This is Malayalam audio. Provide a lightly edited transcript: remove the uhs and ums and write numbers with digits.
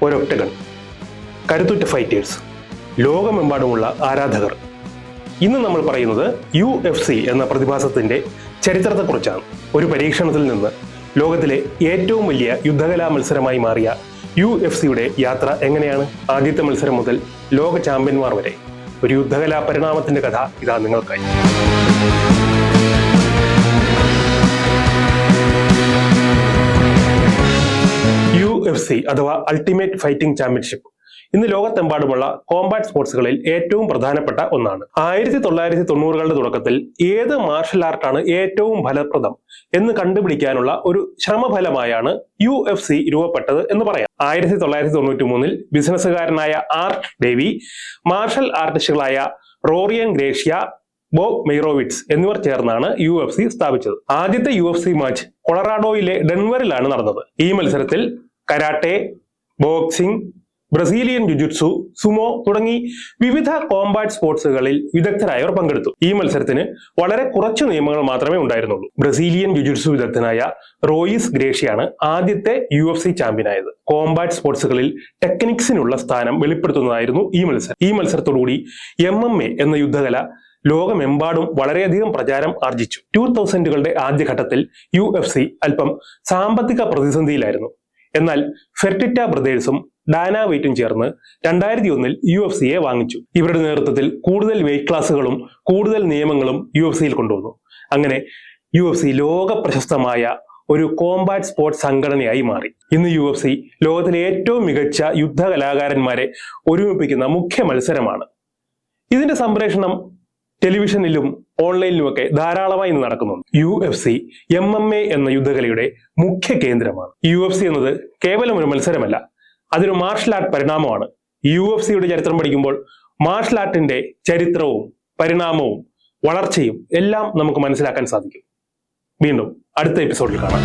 ഒരൊക്ടഗൺ, കരുത്തുറ്റ ഫൈറ്റേഴ്സ്, ലോകമെമ്പാടുമുള്ള ആരാധകർ. ഇന്ന് നമ്മൾ പറയുന്നത് UFC എന്ന പ്രതിഭാസത്തിന്റെ ചരിത്രത്തെക്കുറിച്ചാണ്. ഒരു പരീക്ഷണത്തിൽ നിന്ന് ലോകത്തിലെ ഏറ്റവും വലിയ യുദ്ധകലാ മത്സരമായി മാറിയ UFCയുടെ യാത്ര എങ്ങനെയാണ്? ആദ്യത്തെ മത്സരം മുതൽ ലോക ചാമ്പ്യന്മാർ വരെ ഒരു യുദ്ധകലാ പരിണാമത്തിന്റെ കഥ ഇതാ നിങ്ങൾക്കായി. UFC അഥവാ അൾട്ടിമേറ്റ് ഫൈറ്റിംഗ് ചാമ്പ്യൻഷിപ്പ് ഇന്ന് ലോകത്തെമ്പാടുമുള്ള കോമ്പാറ്റ് സ്പോർട്സുകളിൽ ഏറ്റവും പ്രധാനപ്പെട്ട ഒന്നാണ്. 1990കളുടെ തുടക്കത്തിൽ ഏത് മാർഷൽ ആർട്ടാണ് ഏറ്റവും ഫലപ്രദം എന്ന് കണ്ടുപിടിക്കാനുള്ള ഒരു ശ്രമഫലമായാണ് UFC രൂപപ്പെട്ടത് എന്ന് പറയാം. 1993 ബിസിനസ്സുകാരനായ ആർട്ട് ഡേവി, മാർഷൽ ആർട്ടിസ്റ്റുകളായ റോറിയൻ ഗ്രേഷ്യ, ബോബ് മെയ്റോവിറ്റ്സ് എന്നിവർ ചേർന്നാണ് UFC സ്ഥാപിച്ചത്. ആദ്യത്തെ UFC മാച്ച് കൊളറാഡോയിലെ ഡെൻവറിലാണ് നടന്നത്. ഈ മത്സരത്തിൽ karate, boxing, Brazilian jujutsu, sumo തുടങ്ങി വിവിധ കോമ്പാറ്റ് സ്പോർട്സുകളിൽ വിദഗ്ധരായവർ പങ്കെടുത്തു. ഈ മത്സരത്തിന് വളരെ കുറച്ച് നിയമങ്ങൾ മാത്രമേ ഉണ്ടായിരുന്നുള്ളൂ. ബ്രസീലിയൻ ജുജുത്സു വിദഗ്ധനായ റോയിസ് ഗ്രേഷ്യയാണ് ആദ്യത്തെ UFC ചാമ്പ്യനായത്. കോമ്പാറ്റ് സ്പോർട്സുകളിൽ ടെക്നിക്സിനുള്ള സ്ഥാനം വെളിപ്പെടുത്തുന്നതായിരുന്നു ഈ മത്സരം. ഈ മത്സരത്തോടുകൂടി MMA എന്ന യുദ്ധകല ലോകമെമ്പാടും വളരെയധികം പ്രചാരം ആർജിച്ചു. 2000കളുടെ ആദ്യഘട്ടത്തിൽ UFC അല്പം സാമ്പത്തിക പ്രതിസന്ധിയിലായിരുന്നു. എന്നാൽ ഫെർട്ടിറ്റ ബ്രദേഴ്സും ഡാന വെയ്റ്റും ചേർന്ന് 2001 UFCയെ വാങ്ങിച്ചു. ഇവരുടെ നേതൃത്വത്തിൽ കൂടുതൽ വെയ്റ്റ് ക്ലാസുകളും കൂടുതൽ നിയമങ്ങളും UFCയിൽ കൊണ്ടുവന്നു. അങ്ങനെ UFC ലോക പ്രശസ്തമായ ഒരു കോമ്പാറ്റ് സ്പോർട്സ് സംഘടനയായി മാറി. ഇന്ന് UFC ലോകത്തിലെ ഏറ്റവും മികച്ച യുദ്ധകലാകാരന്മാരെ ഒരുമിപ്പിക്കുന്ന മുഖ്യ മത്സരമാണ്. ഇതിന്റെ സംപ്രേഷണം ടെലിവിഷനിലും ഓൺലൈനിലുമൊക്കെ ധാരാളമായി ഇന്ന് നടക്കുന്നുണ്ട്. UFC MMA എന്ന യുദ്ധകലയുടെ മുഖ്യ കേന്ദ്രമാണ്. UFC എന്നത് കേവലം ഒരു മത്സരമല്ല, അതൊരു മാർഷൽ ആർട്ട് പരിണാമമാണ്. UFCയുടെ ചരിത്രം പഠിക്കുമ്പോൾ മാർഷൽ ആർട്ടിന്റെ ചരിത്രവും പരിണാമവും വളർച്ചയും എല്ലാം നമുക്ക് മനസ്സിലാക്കാൻ സാധിക്കും. വീണ്ടും അടുത്ത എപ്പിസോഡിൽ കാണാം.